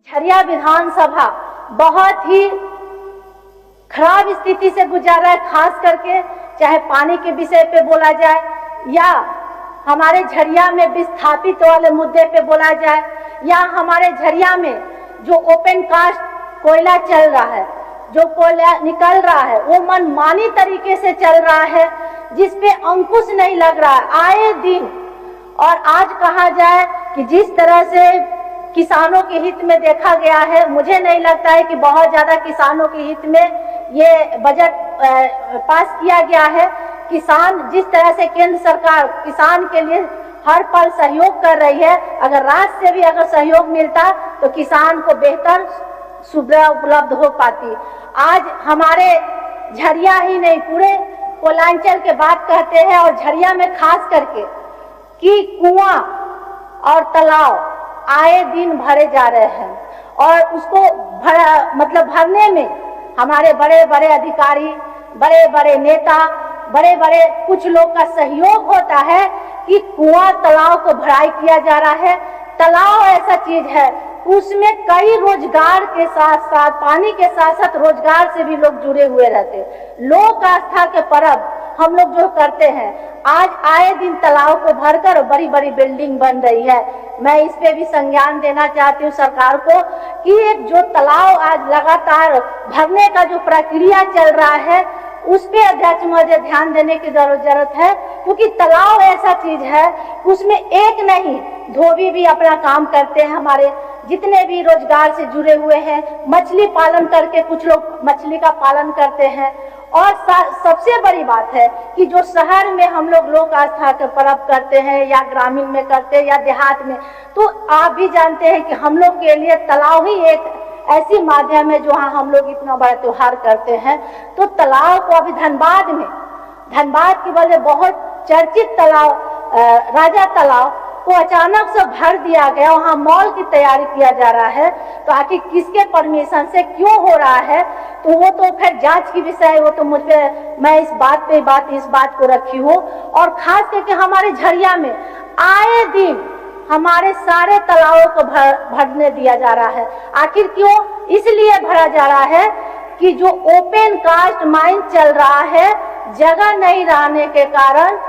झरिया विधानसभा बहुत ही खराब स्थिति से गुजर रहा है, खास करके चाहे पानी के विषय पे बोला जाए या हमारे झरिया में विस्थापित वाले मुद्दे पे बोला जाए या हमारे झरिया में जो ओपन कास्ट कोयला चल रहा है, जो कोयला निकल रहा है वो मनमानी तरीके से चल रहा है, जिसपे अंकुश नहीं लग रहा है आए दिन। और आज कहा जाए कि जिस तरह से किसानों के हित में देखा गया है, मुझे नहीं लगता है कि बहुत ज्यादा किसानों के हित में ये बजट पास किया गया है। किसान जिस तरह से केंद्र सरकार किसान के लिए हर पल सहयोग कर रही है, अगर राज्य से भी अगर सहयोग मिलता तो किसान को बेहतर सुविधा उपलब्ध हो पाती। आज हमारे झरिया ही नहीं पूरे कोयलांचल के बात कहते हैं और झरिया में खास करके कि कुआं और तालाब आए दिन भरे जा रहे हैं और उसको भरने में हमारे बड़े बड़े अधिकारी, बड़े बड़े नेता, बड़े बड़े कुछ लोग का सहयोग होता है कि कुआं तालाब को भराई किया जा रहा है। तालाब ऐसा चीज है उसमें कई रोजगार के साथ साथ पानी के साथ साथ रोजगार से भी लोग जुड़े हुए रहते। लोक आस्था के पर्व हम लोग जो करते हैं, आज आए दिन तालाब को भरकर बड़ी बड़ी बिल्डिंग बन रही है। मैं इस पे भी संज्ञान देना चाहती हूँ सरकार को कि एक जो तालाब आज लगातार भरने का जो प्रक्रिया चल रहा है उस पे अध्यक्ष महोदय ध्यान देने की जरूरत है, क्योंकि तालाब ऐसा चीज है उसमें एक नहीं धोबी भी अपना काम करते हैं, हमारे जितने भी रोजगार से जुड़े हुए हैं, मछली पालन करके कुछ लोग मछली का पालन करते हैं। और सबसे बड़ी बात है कि जो शहर में हम लोग लोक आस्था के पर्व करते हैं या ग्रामीण में करते हैं या देहात में, तो आप भी जानते हैं कि हम लोग के लिए तालाब ही एक ऐसी माध्यम है जहाँ हम लोग इतना बड़ा त्योहार करते हैं। तो तालाब को अभी धनबाद की वजह बहुत चर्चित तालाब राजा तालाब को अचानक से भर दिया गया, वहाँ मॉल की तैयारी किया जा रहा है। तो आखिर किसके परमिशन से क्यों हो रहा है, तो वो तो फिर जांच की विषय है, वो तो मुझ पे मैं इस बात को रखी हूँ। और खास करके हमारे झरिया में आए दिन हमारे सारे तालाबों को भरने दिया जा रहा है। आखिर क्यों? इसलिए भरा जा रहा है कि जो ओपन कास्ट माइन चल रहा है, जगह नहीं रहने के कारण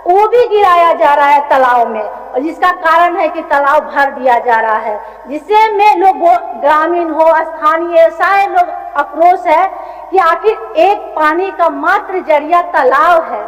वो भी गिराया जा रहा है तालाब में, और जिसका कारण है कि तालाब भर दिया जा रहा है, जिससे में लोग ग्रामीण हो स्थानीय सारे लोग आक्रोश है कि आखिर एक पानी का मात्र जरिया तालाब है,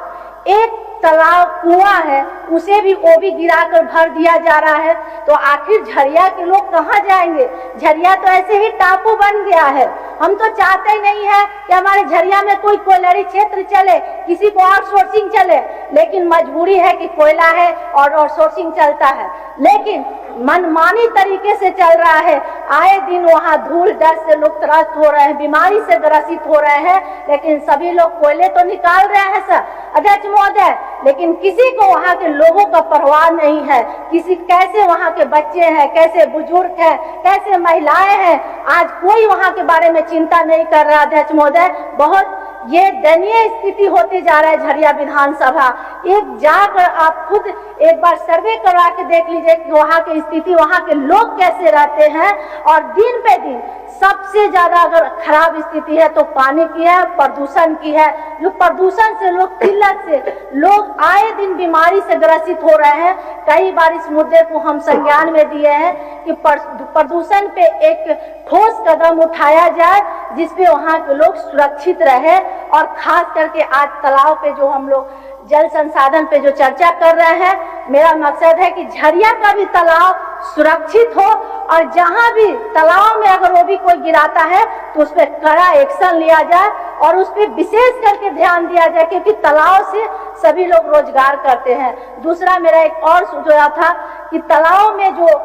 एक तालाब कुआं है, उसे भी वो भी गिराकर भर दिया जा रहा है। तो आखिर झरिया के लोग कहाँ जाएंगे? झरिया तो ऐसे ही टापू बन गया है। हम तो चाहते ही नहीं है कि हमारे झरिया में कोई कोयलरी क्षेत्र चले, किसी को आउटसोर्सिंग चले, लेकिन मजबूरी है कि कोयला है और आउटसोर्सिंग चलता है, लेकिन मनमानी तरीके से चल रहा है। आए दिन वहाँ धूल डस्ट से लोग त्रस्त हो रहे हैं, बीमारी से ग्रसित हो रहे हैं, लेकिन सभी लोग कोयले तो निकाल रहे हैं सर अध्यक्ष महोदय, लेकिन किसी को वहाँ के लोगों का परवाह नहीं है। किसी कैसे वहाँ के बच्चे हैं, कैसे बुजुर्ग हैं, कैसे महिलाएं हैं, आज कोई वहाँ के बारे में चिंता नहीं कर रहा अध्यक्ष महोदय। बहुत ये दयनीय स्थिति होती जा रहा है झरिया विधानसभा। एक जाकर आप खुद एक बार सर्वे करवा के देख लीजिए कि वहाँ की स्थिति, वहाँ के लोग कैसे रहते हैं। और दिन पे दिन सबसे ज्यादा अगर खराब स्थिति है तो पानी की है, प्रदूषण की है। जो प्रदूषण से लोग किल्लत से लोग आए दिन बीमारी से ग्रसित हो रहे हैं। कई बार इस मुद्दे को हम संज्ञान में दिए हैं कि प्रदूषण पे एक ठोस कदम उठाया जाए जिसपे वहाँ के लोग सुरक्षित रहे। और खास करके आज तालाब पे जो हम लोग जल संसाधन पे जो चर्चा कर रहे हैं, मेरा मकसद है कि झरिया का भी तालाब सुरक्षित हो और जहां भी तालाब में अगर वो भी कोई गिराता है तो उस पर कड़ा एक्शन लिया जाए और उस पर विशेष करके ध्यान दिया जाए, क्योंकि तालाब से सभी लोग रोजगार करते हैं। दूसरा मेरा एक और सुझाव था कि तालाब में जो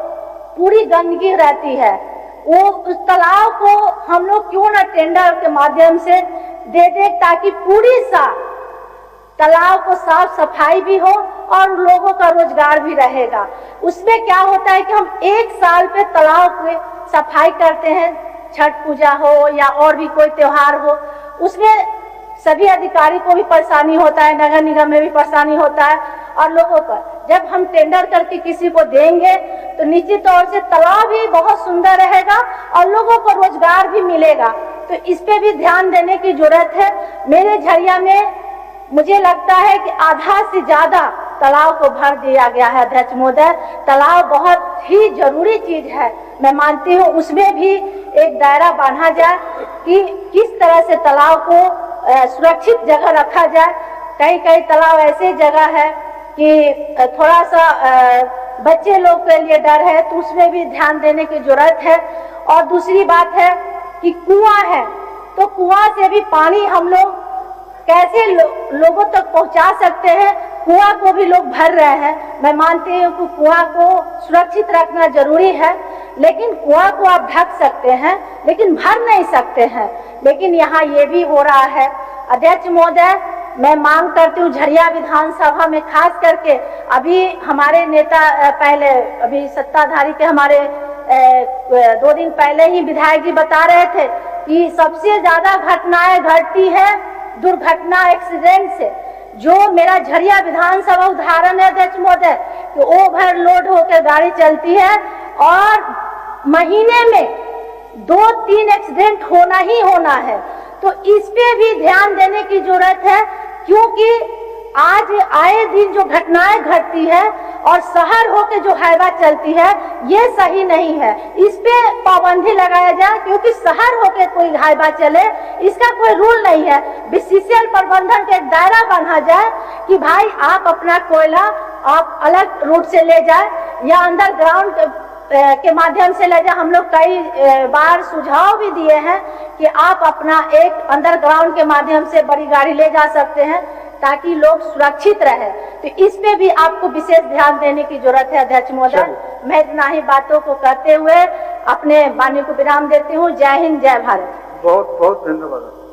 पूरी गंदगी रहती है वो उस तालाब को हम लोग क्यों ना टेंडर के माध्यम से दे दे, ताकि पूरी तालाब को साफ सफाई भी हो और लोगों का रोजगार भी रहेगा। उसमें क्या होता है कि हम एक साल पे तालाब की सफाई करते हैं, छठ पूजा हो या और भी कोई त्योहार हो, उसमें सभी अधिकारी को भी परेशानी होता है, नगर निगम में भी परेशानी होता है और लोगों पर। जब हम टेंडर करके किसी को देंगे तो निश्चित तौर से तालाब भी बहुत सुंदर रहेगा और लोगों को रोजगार भी मिलेगा। तो इस पे भी ध्यान देने की जरूरत है। मेरे झरिया में मुझे लगता है कि आधा से ज्यादा तालाब को भर दिया गया है अध्यक्ष महोदय। तालाब बहुत ही जरूरी चीज है, मैं मानती हूँ उसमें भी एक दायरा बांधा जाए कि किस तरह से तालाब को सुरक्षित जगह रखा जाए। कई कई तालाब ऐसे जगह है कि थोड़ा सा बच्चे लोग के लिए डर है, तो उसमें भी ध्यान देने की जरूरत है। और दूसरी बात है कि कुआं है, तो कुआं से भी पानी हम लोग कैसे लोगों तक पहुंचा सकते हैं। कुआं को भी लोग भर रहे हैं। मैं मानती हूँ कि कुआं को सुरक्षित रखना जरूरी है, लेकिन कुआं को आप ढक सकते हैं लेकिन भर नहीं सकते हैं। लेकिन यहाँ ये भी हो रहा है। अध्यक्ष महोदय, मैं मांग करती हूँ झरिया विधानसभा में खास करके, अभी हमारे नेता पहले अभी सत्ताधारी के हमारे 2 दिन पहले ही विधायक जी बता रहे थे कि सबसे ज्यादा घटनाएं घटती है दुर्घटना एक्सीडेंट से। जो मेरा झरिया विधानसभा उदाहरण है अध्यक्ष महोदय, कि ओवरलोड होकर गाड़ी चलती है और महीने में 2-3 एक्सीडेंट होना ही होना है। तो इस पे भी ध्यान देने की जरूरत है, क्योंकि आज आए दिन जो घटनाएं घटती है और शहर होके जो हाईवा चलती है, ये सही नहीं है। इस पे पाबंदी लगाया जाए, क्योंकि शहर होके कोई हाईवा चले इसका कोई रूल नहीं है। बीसीसीएल प्रबंधन का एक दायरा बना जाए कि भाई आप अपना कोयला आप अलग रूट से ले जाए या अंडरग्राउंड के माध्यम से ले जाए। हम लोग कई बार सुझाव भी दिए हैं कि आप अपना एक अंडरग्राउंड के माध्यम से बड़ी गाड़ी ले जा सकते हैं ताकि लोग सुरक्षित रहे। तो इस पे भी आपको विशेष ध्यान देने की जरूरत है अध्यक्ष महोदय। मैं इतना ही बातों को कहते हुए अपने वाणी को विराम देती हूँ। जय हिंद, जय भारत। बहुत बहुत धन्यवाद।